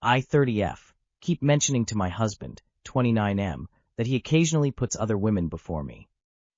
I 30F. Keep mentioning to my husband, 29M, that he occasionally puts other women before me.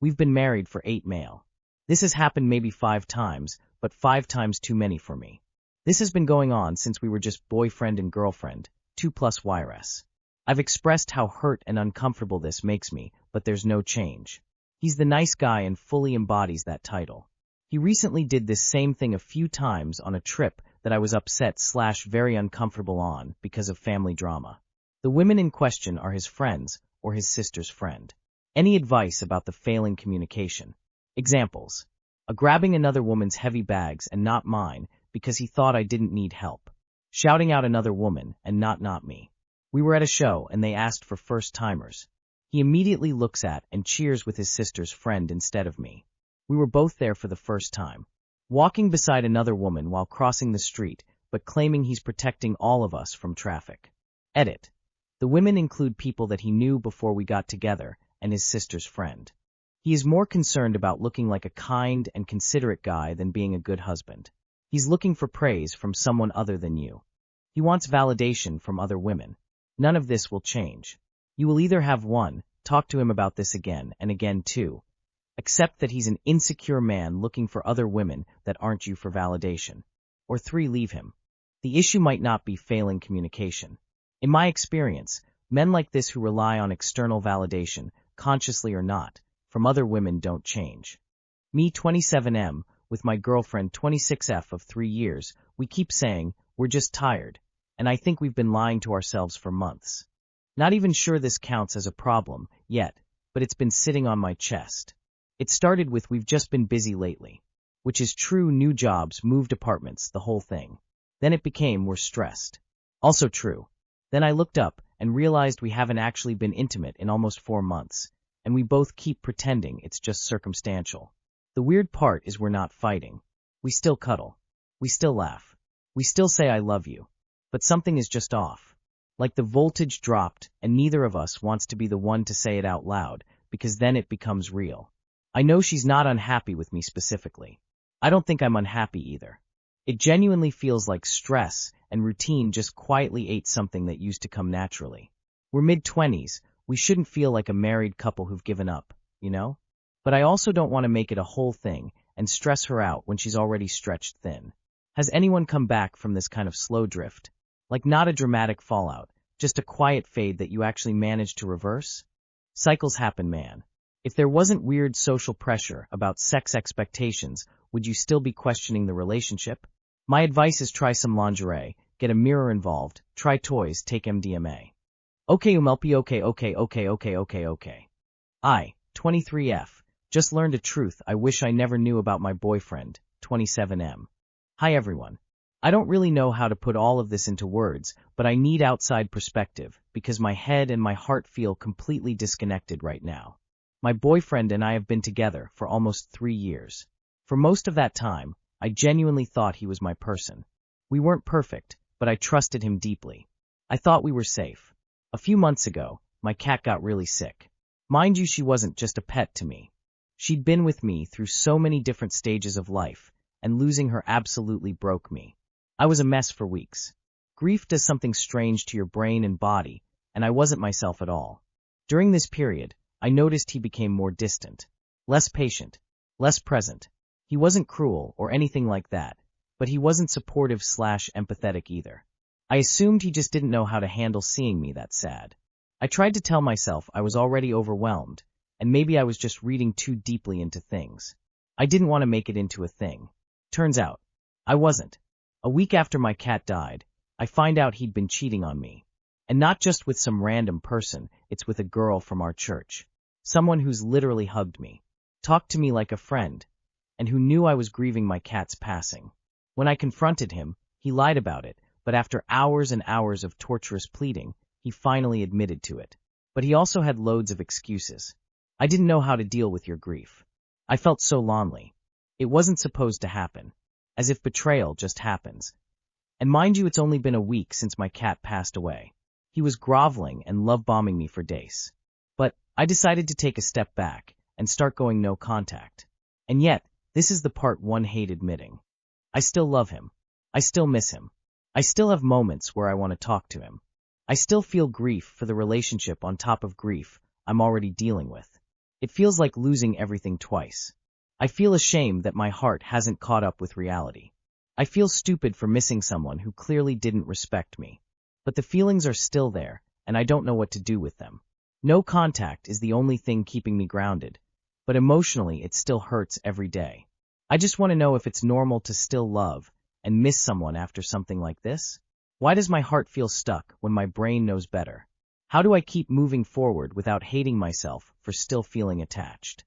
We've been married for 8 male. This has happened maybe 5 times, but 5 times too many for me. This has been going on since we were just boyfriend and girlfriend, 2 plus YRS. I've expressed how hurt and uncomfortable this makes me, but there's no change. He's the nice guy and fully embodies that title. He recently did this same thing a few times on a trip that I was upset/very uncomfortable on because of family drama. The women in question are his friends or his sister's friend. Any advice about the failing communication? Examples. Grabbing another woman's heavy bags and not mine because he thought I didn't need help. Shouting out another woman and not me. We were at a show and they asked for first-timers. He immediately looks at and cheers with his sister's friend instead of me. We were both there for the first time. Walking beside another woman while crossing the street, but claiming he's protecting all of us from traffic. Edit. The women include people that he knew before we got together and his sister's friend. He is more concerned about looking like a kind and considerate guy than being a good husband. He's looking for praise from someone other than you. He wants validation from other women. None of this will change. You will either have 1, talk to him about this again and again 2, accept that he's an insecure man looking for other women that aren't you for validation, or 3, leave him. The issue might not be failing communication. In my experience, men like this who rely on external validation, consciously or not, from other women don't change. Me 27M, with my girlfriend 26F of 3 years, we keep saying, we're just tired, and I think we've been lying to ourselves for months. Not even sure this counts as a problem, yet, but it's been sitting on my chest. It started with we've just been busy lately, which is true, new jobs, moved apartments, the whole thing. Then it became we're stressed. Also true. Then I looked up and realized we haven't actually been intimate in almost 4 months, and we both keep pretending it's just circumstantial. The weird part is we're not fighting. We still cuddle. We still laugh. We still say I love you. But something is just off. Like the voltage dropped, and neither of us wants to be the one to say it out loud, because then it becomes real. I know she's not unhappy with me specifically. I don't think I'm unhappy either. It genuinely feels like stress and routine just quietly ate something that used to come naturally. We're mid-20s, we shouldn't feel like a married couple who've given up, you know? But I also don't want to make it a whole thing and stress her out when she's already stretched thin. Has anyone come back from this kind of slow drift? Like not a dramatic fallout, just a quiet fade that you actually managed to reverse? Cycles happen, man. If there wasn't weird social pressure about sex expectations, would you still be questioning the relationship? My advice is try some lingerie, get a mirror involved, try toys, take MDMA. Okay okay. I, 23F, just learned a truth I wish I never knew about my boyfriend, 27M. Hi everyone. I don't really know how to put all of this into words, but I need outside perspective because my head and my heart feel completely disconnected right now. My boyfriend and I have been together for almost 3 years. For most of that time, I genuinely thought he was my person. We weren't perfect, but I trusted him deeply. I thought we were safe. A few months ago, my cat got really sick. Mind you, she wasn't just a pet to me. She'd been with me through so many different stages of life, and losing her absolutely broke me. I was a mess for weeks. Grief does something strange to your brain and body, and I wasn't myself at all. During this period, I noticed he became more distant, less patient, less present. He wasn't cruel or anything like that, but he wasn't supportive/empathetic either. I assumed he just didn't know how to handle seeing me that sad. I tried to tell myself I was already overwhelmed, and maybe I was just reading too deeply into things. I didn't want to make it into a thing. Turns out, I wasn't. A week after my cat died, I find out he'd been cheating on me. And not just with some random person, it's with a girl from our church. Someone who's literally hugged me, talked to me like a friend, and who knew I was grieving my cat's passing. When I confronted him, he lied about it, but after hours and hours of torturous pleading, he finally admitted to it. But he also had loads of excuses. I didn't know how to deal with your grief. I felt so lonely. It wasn't supposed to happen. As if betrayal just happens. And mind you, it's only been a week since my cat passed away. He was groveling and love-bombing me for days. But I decided to take a step back and start going no contact. And yet, this is the part one hate admitting. I still love him. I still miss him. I still have moments where I want to talk to him. I still feel grief for the relationship on top of grief I'm already dealing with. It feels like losing everything twice. I feel ashamed that my heart hasn't caught up with reality. I feel stupid for missing someone who clearly didn't respect me. But the feelings are still there, and I don't know what to do with them. No contact is the only thing keeping me grounded, but emotionally it still hurts every day. I just want to know if it's normal to still love and miss someone after something like this? Why does my heart feel stuck when my brain knows better? How do I keep moving forward without hating myself for still feeling attached?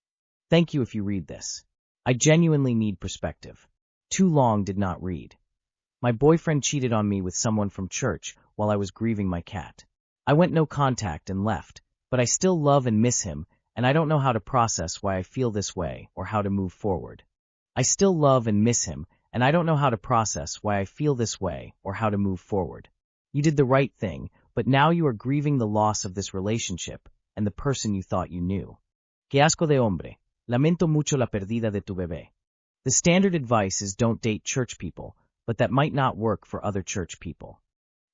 Thank you if you read this. I genuinely need perspective. Too long did not read. My boyfriend cheated on me with someone from church while I was grieving my cat. I went no contact and left, but I still love and miss him, and I don't know how to process why I feel this way or how to move forward. I still love and miss him, and I don't know how to process why I feel this way or how to move forward. You did the right thing, but now you are grieving the loss of this relationship and the person you thought you knew. Que asco de hombre. Lamento mucho la pérdida de tu bebé. The standard advice is don't date church people, but that might not work for other church people.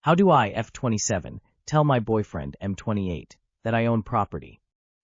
How do I, F27, tell my boyfriend, M28, that I own property?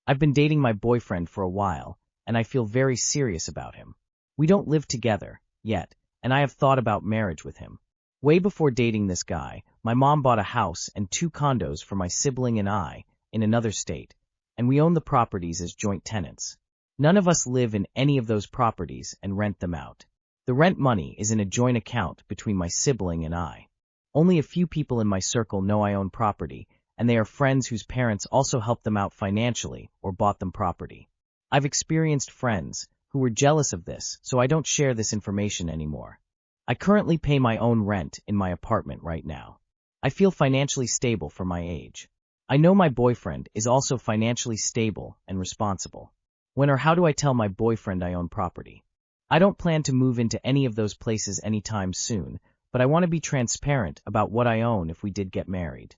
I've been dating my boyfriend for a while, and I feel very serious about him. We don't live together, yet, and I have thought about marriage with him. Way before dating this guy, my mom bought a house and 2 condos for my sibling and I in another state, and we own the properties as joint tenants. None of us live in any of those properties and rent them out. The rent money is in a joint account between my sibling and I. Only a few people in my circle know I own property, and they are friends whose parents also helped them out financially or bought them property. I've experienced friends who were jealous of this, so I don't share this information anymore. I currently pay my own rent in my apartment right now. I feel financially stable for my age. I know my boyfriend is also financially stable and responsible. When or how do I tell my boyfriend I own property? I don't plan to move into any of those places anytime soon, but I want to be transparent about what I own if we did get married.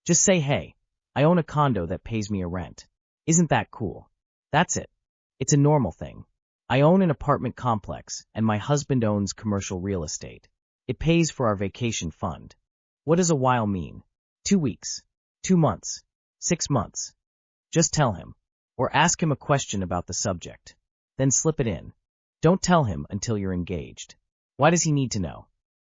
Just say, hey, I own a condo that pays me a rent. Isn't that cool? That's it. It's a normal thing. I own an apartment complex, and my husband owns commercial real estate. It pays for our vacation fund. What does a while mean? 2 weeks, 2 months, 6 months. Just tell him, or ask him a question about the subject. Then slip it in. Don't tell him until you're engaged. Why does he need to know?